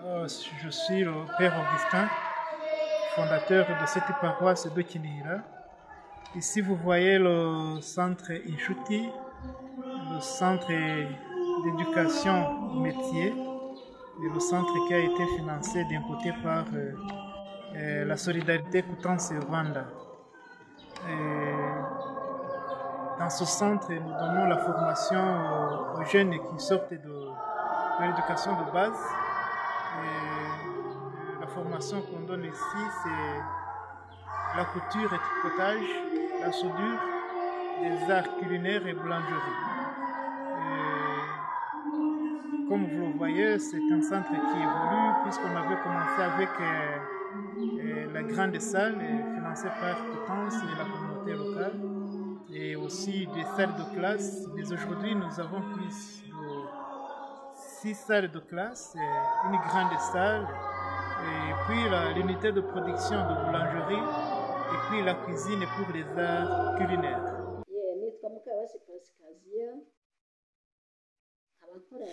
Je suis le Père Augustin, fondateur de cette paroisse de Kinihira. Ici, vous voyez le centre Inshuti, le centre d'éducation métier, et le centre qui a été financé d'un côté par la solidarité Coutances Rwanda. Dans ce centre, nous donnons la formation aux jeunes qui sortent de l'éducation de base. Et la formation qu'on donne ici, c'est la couture et tricotage, la soudure, les arts culinaires et boulangerie. Et comme vous le voyez, c'est un centre qui évolue puisqu'on avait commencé avec la grande salle financée par Coutances et la communauté locale, et aussi des salles de classe. Mais aujourd'hui, nous avons plus de 6 salles de classe, une grande salle, et puis l'unité de production de boulangerie, et puis la cuisine pour les arts culinaires.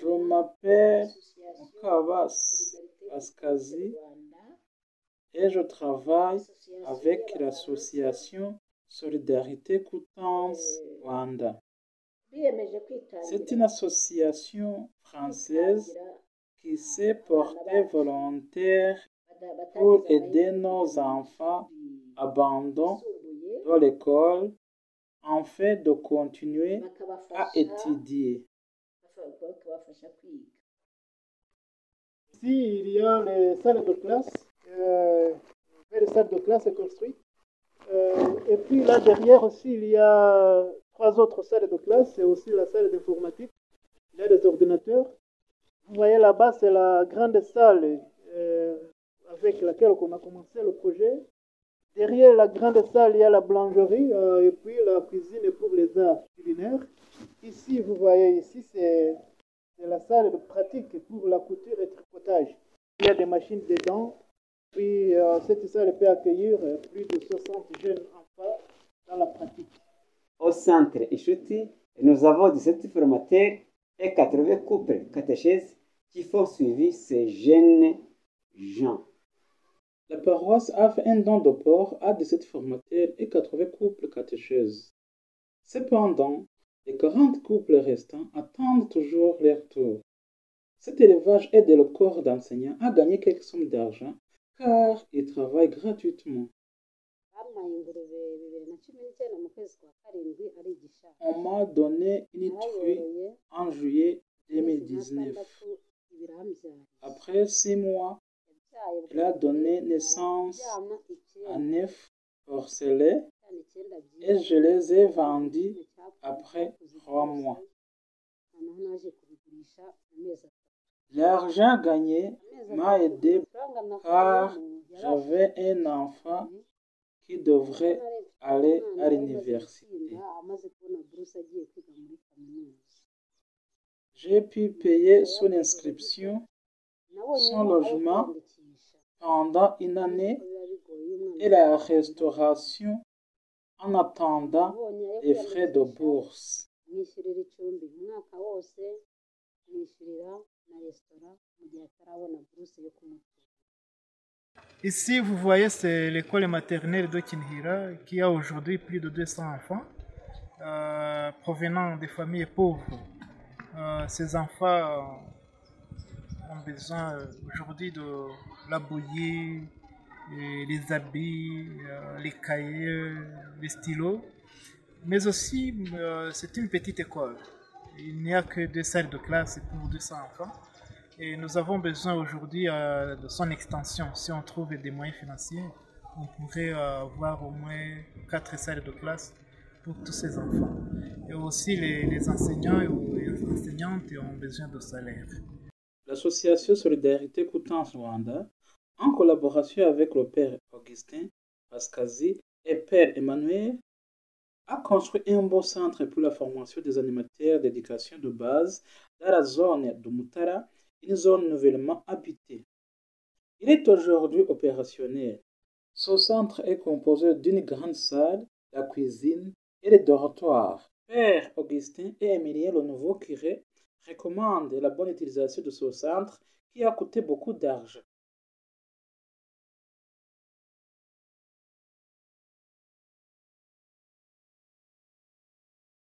Je m'appelle Mukabas Pascazi et je travaille avec l'association Solidarité Coutances Rwanda. C'est une association française qui s'est portée volontaire pour aider nos enfants abandonnés de l'école afin de continuer à étudier. Ici, il y a les salles de classe, les salles de classe construites. Et puis là derrière aussi, il y a 3 autres salles de classe, c'est aussi la salle d'informatique. Il y a des ordinateurs. Vous voyez là-bas, c'est la grande salle avec laquelle on a commencé le projet. Derrière la grande salle, il y a la boulangerie et puis la cuisine pour les arts culinaires. Ici, vous voyez, ici, c'est la salle de pratique pour la couture et tricotage. Il y a des machines dedans. Puis cette salle peut accueillir plus de 60 jeunes enfants dans la pratique. Au centre Inshuti, nous avons 17 formateurs et 80 couples catéchèses qui font suivre ces jeunes gens. La paroisse a fait un don de porc à 17 formateurs et 80 couples catéchèses. Cependant, les 40 couples restants attendent toujours leur tour. Cet élevage aide le corps d'enseignants à gagner quelques sommes d'argent car ils travaillent gratuitement. On m'a donné une truie en juillet 2019. Après 6 mois, il a donné naissance à 9 porcelets et je les ai vendus après 3 mois. L'argent gagné m'a aidé car j'avais un enfant qui devrait aller à l'université. J'ai pu payer son inscription, son logement pendant une année et la restauration en attendant les frais de bourse. Ici, vous voyez, c'est l'école maternelle de Kinihira qui a aujourd'hui plus de 200 enfants provenant des familles pauvres. Ces enfants ont besoin aujourd'hui de la bouillie, les habits, les cahiers, les stylos, mais aussi c'est une petite école. Il n'y a que 2 salles de classe pour 200 enfants. Et nous avons besoin aujourd'hui de son extension. Si on trouve des moyens financiers, on pourrait avoir au moins 4 salles de classe pour tous ces enfants. Et aussi les enseignants et les enseignantes ont besoin de salaire. L'association Solidarité Coutances Rwanda, en collaboration avec le Père Augustin Pascazi et Père Emmanuel, a construit un beau centre pour la formation des animateurs d'éducation de base dans la zone de Mutara, une zone nouvellement habitée. Il est aujourd'hui opérationnel. Ce centre est composé d'une grande salle, la cuisine et les dortoirs. Père Augustin et Emilien, le nouveau curé, recommandent la bonne utilisation de ce centre qui a coûté beaucoup d'argent.